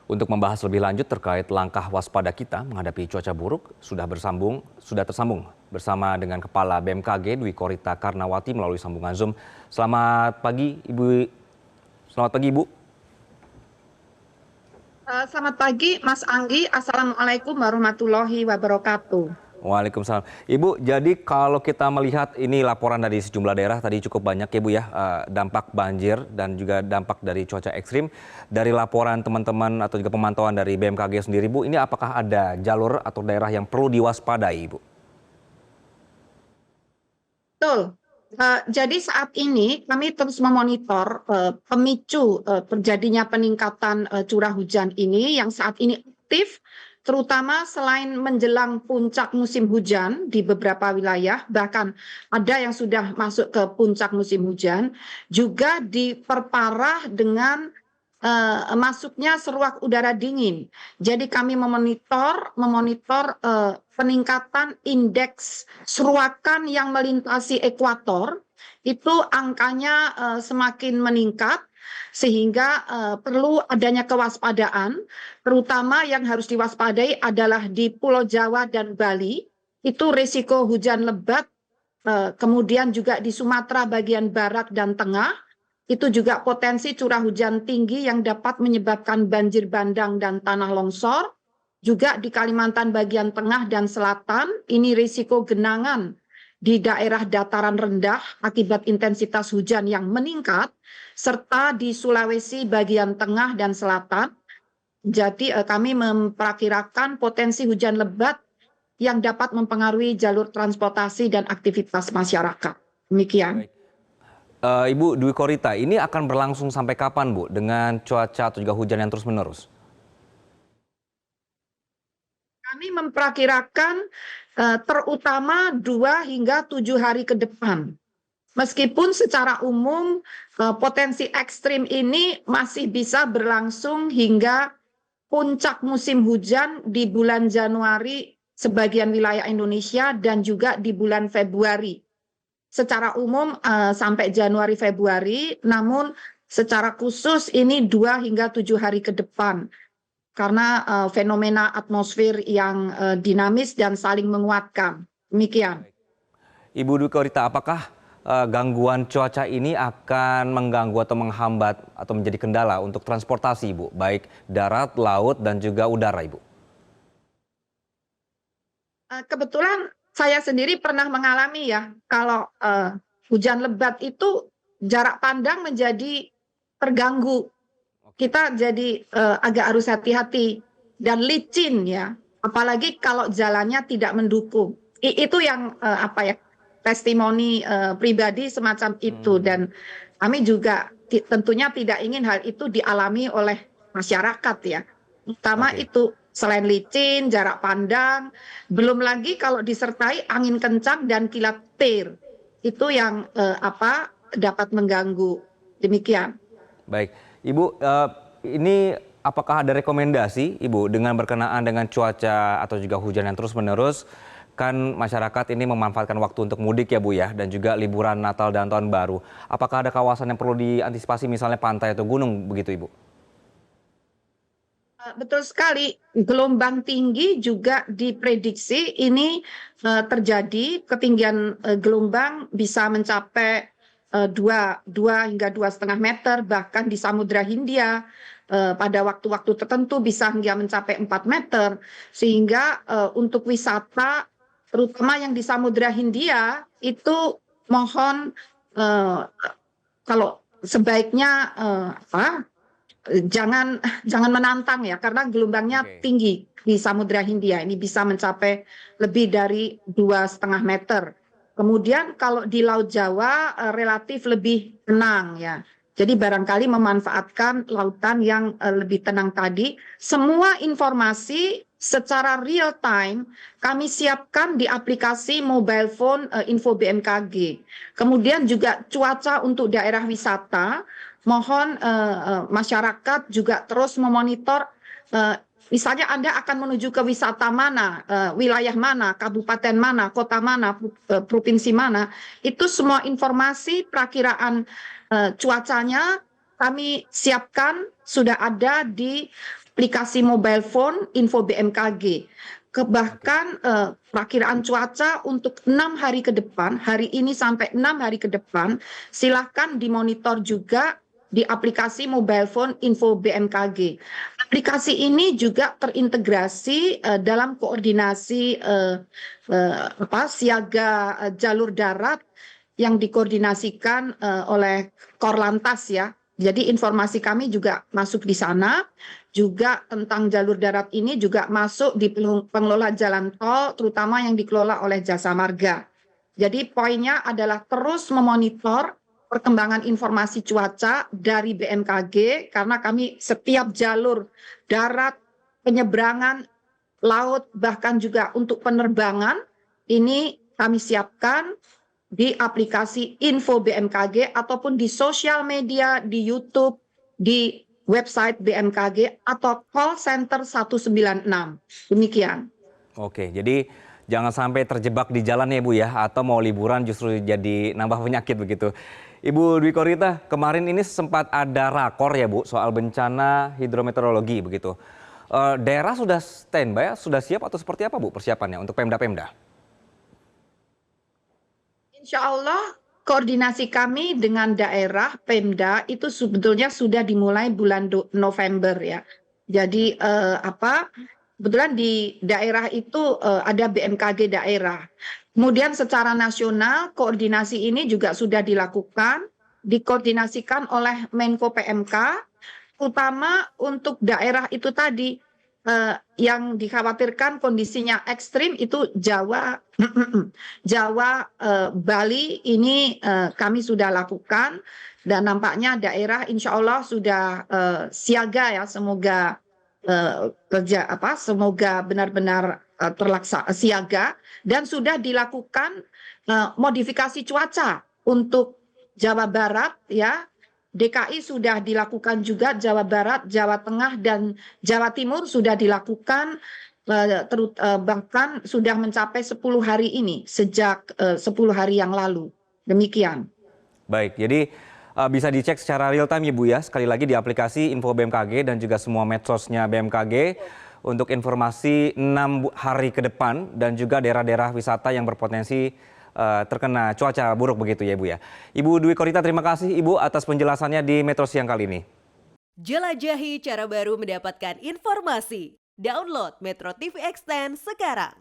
Untuk membahas lebih lanjut terkait langkah waspada kita menghadapi cuaca buruk, sudah tersambung bersama dengan Kepala BMKG Dwi Korita Karnawati melalui sambungan Zoom. Selamat pagi, Ibu. Selamat pagi, Ibu. Selamat pagi, Mas Anggi. Assalamualaikum warahmatullahi wabarakatuh. Waalaikumsalam. Ibu, jadi kalau kita melihat ini laporan dari sejumlah daerah tadi cukup banyak ya Bu ya, dampak banjir dan juga dampak dari cuaca ekstrim. Dari laporan teman-teman atau juga pemantauan dari BMKG sendiri Bu, ini apakah ada jalur atau daerah yang perlu diwaspadai Bu? Betul. Jadi saat ini kami terus memonitor pemicu terjadinya peningkatan curah hujan ini yang saat ini aktif, terutama selain menjelang puncak musim hujan di beberapa wilayah, bahkan ada yang sudah masuk ke puncak musim hujan, juga diperparah dengan masuknya seruak udara dingin. Jadi kami memonitor peningkatan indeks seruakan yang melintasi ekuator, itu angkanya semakin meningkat sehingga perlu adanya kewaspadaan, terutama yang harus diwaspadai adalah di Pulau Jawa dan Bali, itu risiko hujan lebat, kemudian juga di Sumatera bagian barat dan tengah, itu juga potensi curah hujan tinggi yang dapat menyebabkan banjir bandang dan tanah longsor. Juga di Kalimantan bagian tengah dan selatan, ini risiko genangan di daerah dataran rendah akibat intensitas hujan yang meningkat, serta di Sulawesi bagian tengah dan selatan. Jadi kami memperkirakan potensi hujan lebat yang dapat mempengaruhi jalur transportasi dan aktivitas masyarakat. Demikian. Baik. Ibu Dwi Korita, ini akan berlangsung sampai kapan Bu dengan cuaca atau juga hujan yang terus-menerus? Kami memperkirakan terutama 2 hingga 7 hari ke depan. Meskipun secara umum potensi ekstrim ini masih bisa berlangsung hingga puncak musim hujan di bulan Januari sebagian wilayah Indonesia dan juga di bulan Februari. Secara umum sampai Januari Februari, namun secara khusus ini 2 hingga 7 hari ke depan. Karena fenomena atmosfer yang dinamis dan saling menguatkan. Demikian. Ibu Dwi Korita, apakah gangguan cuaca ini akan mengganggu atau menghambat atau menjadi kendala untuk transportasi Ibu, baik darat, laut, dan juga udara Ibu? Kebetulan saya sendiri pernah mengalami ya, kalau hujan lebat itu jarak pandang menjadi terganggu. Kita jadi agak harus hati-hati dan licin ya, apalagi kalau jalannya tidak mendukung. Itu yang testimoni pribadi semacam itu, dan kami juga tentunya tidak ingin hal itu dialami oleh masyarakat ya. Utama itu selain licin, jarak pandang, belum lagi kalau disertai angin kencang dan kilat petir, itu yang dapat mengganggu. Demikian. Baik, Ibu, ini apakah ada rekomendasi Ibu dengan berkenaan dengan cuaca atau juga hujan yang terus-menerus? Kan masyarakat ini memanfaatkan waktu untuk mudik ya Bu ya, dan juga liburan Natal dan Tahun Baru. Apakah ada kawasan yang perlu diantisipasi misalnya pantai atau gunung begitu Ibu? Betul sekali, gelombang tinggi juga diprediksi ini terjadi, ketinggian gelombang bisa mencapai 2 hingga 2,5 meter, bahkan di Samudra Hindia pada waktu-waktu tertentu bisa hingga mencapai 4 meter, sehingga untuk wisata terutama yang di Samudra Hindia itu mohon kalau sebaiknya jangan menantang ya, karena gelombangnya tinggi di Samudra Hindia, ini bisa mencapai lebih dari 2,5 meter. Kemudian kalau di Laut Jawa relatif lebih tenang ya. Jadi barangkali memanfaatkan lautan yang lebih tenang tadi. Semua informasi secara real time kami siapkan di aplikasi mobile phone Info BMKG. Kemudian juga cuaca untuk daerah wisata, mohon masyarakat juga terus memonitor. Misalnya Anda akan menuju ke wisata mana, wilayah mana, kabupaten mana, kota mana, provinsi mana, itu semua informasi perakiraan cuacanya kami siapkan, sudah ada di aplikasi mobile phone Info BMKG. Bahkan perakiraan cuaca untuk 6 hari ke depan, hari ini sampai 6 hari ke depan, silahkan dimonitor juga di aplikasi mobile phone Info BMKG. Aplikasi ini juga terintegrasi dalam koordinasi siaga jalur darat yang dikoordinasikan oleh Korlantas ya. Jadi informasi kami juga masuk di sana, juga tentang jalur darat ini juga masuk di pengelola jalan tol, terutama yang dikelola oleh Jasa Marga. Jadi poinnya adalah terus memonitor perkembangan informasi cuaca dari BMKG, karena kami setiap jalur darat, penyeberangan, laut, bahkan juga untuk penerbangan, ini kami siapkan di aplikasi Info BMKG ataupun di sosial media, di YouTube, di website BMKG atau call center 196. Demikian. Oke, jadi jangan sampai terjebak di jalan ya Bu ya, atau mau liburan justru jadi nambah penyakit begitu. Ibu Dwi Korita, kemarin ini sempat ada rakor ya Bu soal bencana hidrometeorologi begitu. Daerah sudah standby, sudah siap atau seperti apa Bu persiapannya untuk Pemda-Pemda? Insya Allah koordinasi kami dengan daerah Pemda itu sebetulnya sudah dimulai bulan November ya. Jadi kebetulan di daerah itu ada BMKG daerah. Kemudian secara nasional koordinasi ini juga sudah dilakukan, dikoordinasikan oleh Menko PMK, terutama untuk daerah itu tadi yang dikhawatirkan kondisinya ekstrim itu Jawa, Jawa, Bali ini kami sudah lakukan dan nampaknya daerah insya Allah sudah siaga ya, semoga semoga benar-benar terlaksana siaga dan sudah dilakukan modifikasi cuaca untuk Jawa Barat ya. DKI sudah dilakukan juga, Jawa Barat, Jawa Tengah, dan Jawa Timur sudah dilakukan, bahkan sudah mencapai 10 hari ini, sejak 10 hari yang lalu. Demikian. Baik, jadi bisa dicek secara real time ya Bu ya, sekali lagi di aplikasi Info BMKG dan juga semua medsosnya BMKG untuk informasi 6 hari ke depan dan juga daerah-daerah wisata yang berpotensi terkena cuaca buruk begitu ya Ibu ya. Ibu Dwi Korita, terima kasih Ibu atas penjelasannya di Metro Siang kali ini. Jelajahi cara baru mendapatkan informasi. Download Metro TV Extend sekarang.